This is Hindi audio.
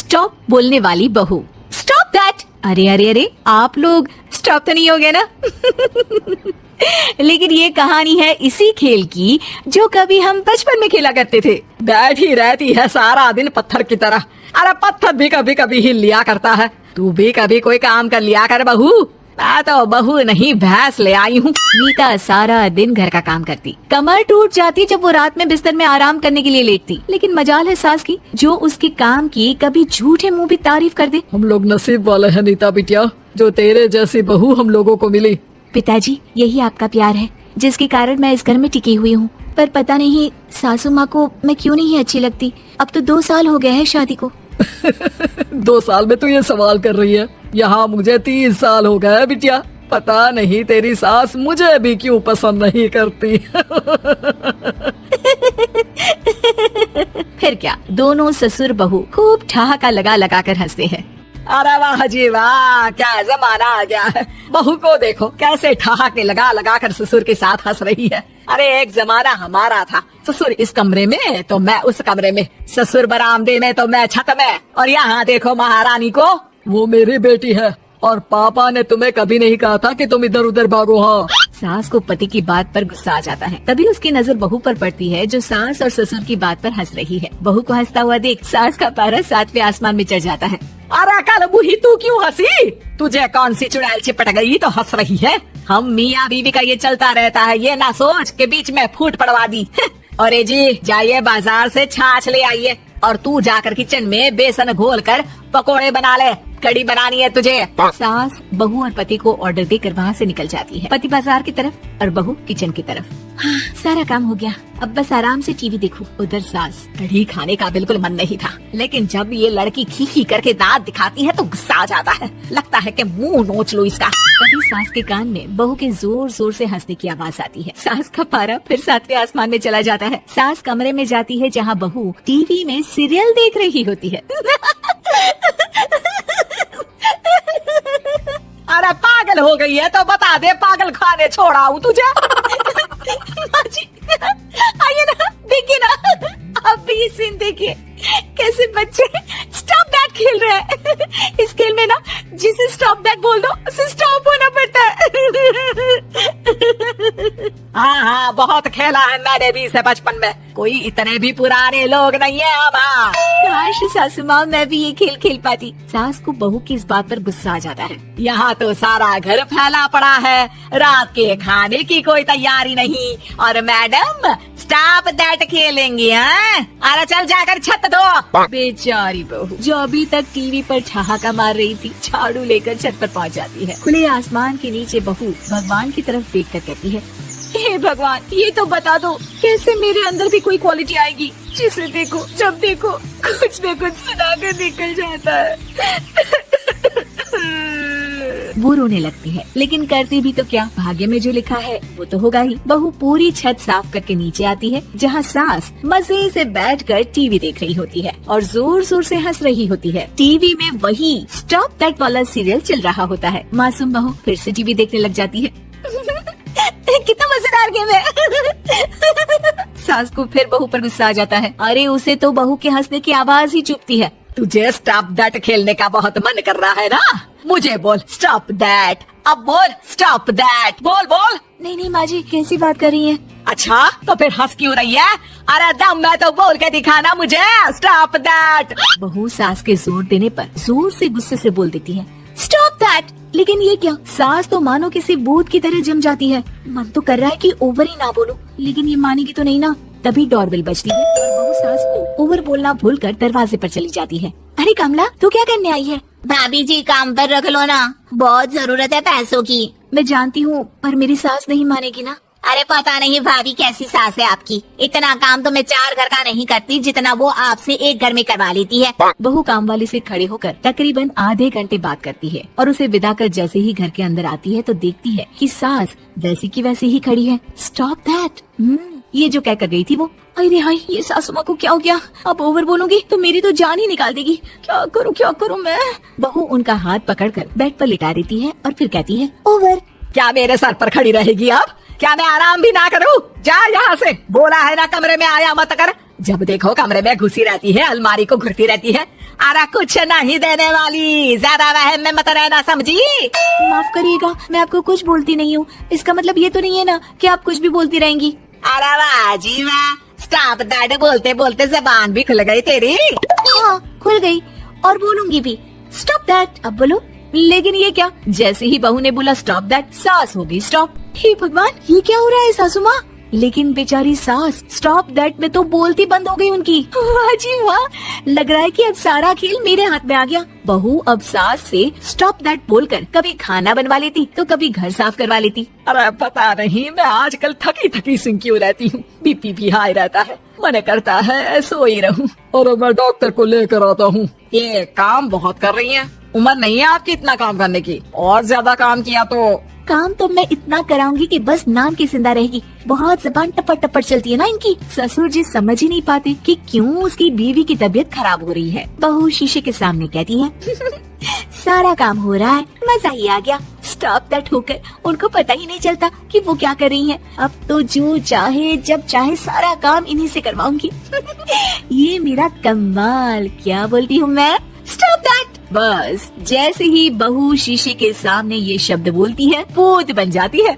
स्टॉप बोलने वाली बहू। Stop that. अरे अरे अरे, आप लोग स्टॉप तो नहीं हो गए ना? लेकिन ये कहानी है इसी खेल की जो कभी हम बचपन में खेला करते थे। बैठी रहती है सारा दिन पत्थर की तरह। अरे पत्थर भी कभी कभी हिल लिया करता है। तू भी कभी कोई काम कर लिया कर बहू। मैं तो बहू नहीं भैंस ले आई हूँ। नीता सारा दिन घर का काम करती, कमर टूट जाती जब वो रात में बिस्तर में आराम करने के लिए लेटती। लेकिन मजाल है सास की जो उसके काम की कभी झूठे मुंह भी तारीफ कर दे। हम लोग नसीब वाले हैं नीता बिटिया, जो तेरे जैसी बहू हम लोगों को मिली। पिताजी, यही आपका प्यार है जिसके कारण मैं इस घर में टिकी हुई हूँ। पर पता नहीं सासू माँ को मैं क्यों नहीं अच्छी लगती। अब तो 2 साल हो गए हैं शादी को। 2 साल में तू ये सवाल कर रही है? यहाँ मुझे 30 साल हो गए बिटिया। पता नहीं तेरी सास मुझे भी क्यों पसंद नहीं करती। फिर क्या, दोनों ससुर बहू खूब ठहाका लगा लगा कर हंसते हैं। अरे वाह जी वाह, क्या जमाना आ गया है। बहू को देखो कैसे ठहाके लगा लगा कर ससुर के साथ हंस रही है। अरे एक जमाना हमारा था, ससुर इस कमरे में तो मैं उस कमरे में, ससुर बरामदे में तो मैं छत में। और यहाँ देखो महारानी को, वो मेरी बेटी है और पापा ने तुम्हें कभी नहीं कहा था कि तुम इधर उधर भागो। हाँ, सास को पति की बात पर गुस्सा आ जाता है। तभी उसकी नजर बहू पर पड़ती है जो सास और ससुर की बात पर हंस रही है। बहू को हंसता हुआ देख सास का पारा 7वें आसमान में चढ़ जाता है। अरे कल बुही तू क्यों हंसी? तुझे कौन सी चुड़ैल चिपट गई तो हंस रही है? हम मियाँ बीवी का ये चलता रहता है, ये ना सोच के बीच में फूट पड़वा दी। अरे जी जाइए बाजार से छाछ ले आइए और तू जाकर किचन में बेसन घोल कर पकोड़े बना ले, कड़ी बनानी है तुझे। सास बहू और पति को ऑर्डर देकर वहाँ से निकल जाती है। पति बाजार की तरफ और बहू किचन की तरफ। हाँ, सारा काम हो गया, अब बस आराम से टीवी देखूं। उधर सास, कड़ी खाने का बिल्कुल मन नहीं था, लेकिन जब ये लड़की खी करके दांत दिखाती है तो गुस्सा आ जाता है। लगता है कि मुंह नोच लूं इसका। तभी सास के कान में बहू के जोर जोर से हंसने की आवाज आती है। सास का पारा फिर 7वें आसमान में चला जाता है। सास कमरे में जाती है जहाँ बहू टीवी में सीरियल देख रही होती है। अरे पागल हो गई है तो बता दे, पागल खाने छोड़ाऊं तुझे? आइए ना, देखिए ना, आप भी ये सीन देखिए कैसे बच्चे स्टॉप दैट खेल रहे हैं। इस खेल में ना जिसे स्टॉप दैट बोल दो उसे स्टॉप होना पड़ता है। हाँ हाँ, बहुत खेला है मैंने भी इसे बचपन में। कोई इतने भी पुराने लोग नहीं है अब। काश सासू माँ मैं भी ये खेल खेल पाती। सास को बहू की इस बात पर गुस्सा आ जाता है। यहाँ तो सारा घर फैला पड़ा है, रात के खाने की कोई तैयारी नहीं, और मैडम स्टॉप दैट खेलेंगी। अरे चल जाकर छत धो। बेचारी बहू जो अभी तक टीवी पर ठहाका मार रही थी, झाड़ू लेकर छत पर पहुँच जाती है। खुले आसमान के नीचे बहू भगवान की तरफ देख कर कहती है, हे भगवान, ये तो बता दो कैसे मेरे अंदर भी कोई क्वालिटी आएगी जिसे देखो जब देखो कुछ न कुछ सुनाकर निकल जाता है। वो रोने लगती है, लेकिन करती भी तो क्या, भाग्य में जो लिखा है वो तो होगा ही। बहू पूरी छत साफ करके नीचे आती है जहाँ सास मजे से बैठकर टीवी देख रही होती है और जोर जोर से हंस रही होती है। टीवी में वही स्टॉप दैट वाला सीरियल चल रहा होता है। मासूम बहू फिर से टीवी देखने लग जाती है। कितना मजेदार गेम है। सास को फिर बहू पर गुस्सा आ जाता है। अरे उसे तो बहू के हंसने की आवाज ही चुभती है। तुझे स्टॉप दैट खेलने का बहुत मन कर रहा है ना? मुझे बोल स्टॉप दैट, अब बोल स्टॉप दैट, बोल बोल। नहीं माँ जी, कैसी बात कर रही हैं? अच्छा तो फिर हंस क्यों रही है? अरे दम में तो बोल के दिखाना मुझे स्टॉप दैट। बहू सास के जोर देने पर जोर से गुस्से से बोल देती है, स्टॉप दैट। लेकिन ये क्या, सास तो मानो किसी भूत की तरह जम जाती है। मन तो कर रहा है कि ओवर ही ना बोलूं, लेकिन ये मानेगी तो नहीं ना। तभी डोरबेल बजती है और बहू सास को ओवर बोलना भूलकर दरवाजे पर चली जाती है। अरे कमला, तू क्या करने आई है? भाभी जी काम पर रख लो ना, बहुत जरूरत है पैसों की। मैं जानती हूँ, पर मेरी सास नहीं मानेगी ना। अरे पता नहीं भाभी कैसी सास है आपकी, इतना काम तो मैं 4 घर का नहीं करती जितना वो आपसे 1 घर में करवा लेती है। बहू काम वाली से खड़े होकर तकरीबन आधे घंटे बात करती है और उसे विदा कर जैसे ही घर के अंदर आती है तो देखती है कि सास वैसी की वैसी ही खड़ी है। स्टॉप दैट, ये जो क्या कर रही थी वो। अरे हाय, ये सासू माँ को क्या हो गया? अब ओवर बोलूंगी तो मेरी तो जान ही निकाल देगी। क्या करूँ मैं? बहू उनका हाथ पकड़कर बेड पर लिटा देती है और फिर कहती है, ओवर। क्या मेरे सर पर खड़ी रहेगी अब? क्या मैं आराम भी ना करूं? जा यहाँ से, बोला है ना कमरे में आया मत कर। जब देखो कमरे में घुसी रहती है, अलमारी को घुरती रहती है। अरे कुछ नहीं देने वाली, ज्यादा वहम में मत रहना, समझी? माफ करिएगा, मैं आपको कुछ बोलती नहीं हूँ। इसका मतलब ये तो नहीं है ना कि आप कुछ भी बोलती रहेंगी। अरे वाह जी वाह, स्टॉप दैट बोलते बोलते जबान भी खुल गई तेरी। हाँ, खुल गई और बोलूंगी भी। Stop that. अब बोलो। लेकिन ये क्या? जैसे ही बहू ने बोला स्टॉप दैट, सास हो गई स्टॉप। हे भगवान, ये क्या हो रहा है सासू माँ? लेकिन बेचारी सास स्टॉप दैट में तो बोलती बंद हो गई उनकी। वाह जी वाह, लग रहा है कि अब सारा खेल मेरे हाथ में आ गया। बहू अब सास से स्टॉप दैट बोलकर कभी खाना बनवा लेती तो कभी घर साफ करवा लेती। अरे पता नहीं, मैं आजकल थकी थकी सी क्यों रहती हूँ। बीपी भी हाई रहता है, मन करता है सो ही रहूं। और मैं डॉक्टर को लेकर आता हूँ। ये काम बहुत कर रही है, उम्र नहीं है आपकी इतना काम करने की। और ज्यादा काम किया तो काम तो मैं इतना कराऊंगी कि बस नाम की जिंदा रहेगी। बहुत जबान टपट टपट चलती है ना इनकी। ससुर जी समझ ही नहीं पाते कि क्यों उसकी बीवी की तबीयत खराब हो रही है। बहू शीशे के सामने कहती है सारा काम हो रहा है, मजा ही आ गया। स्टॉप दैट होकर उनको पता ही नहीं चलता कि वो क्या कर रही हैं। अब तो जो चाहे जब चाहे सारा काम इन्हीं से करवाऊंगी। ये मेरा कमाल। क्या बोलती हूँ मैं? Stop that. बस जैसे ही बहू शीशे के सामने ये शब्द बोलती है, भूत बन जाती है।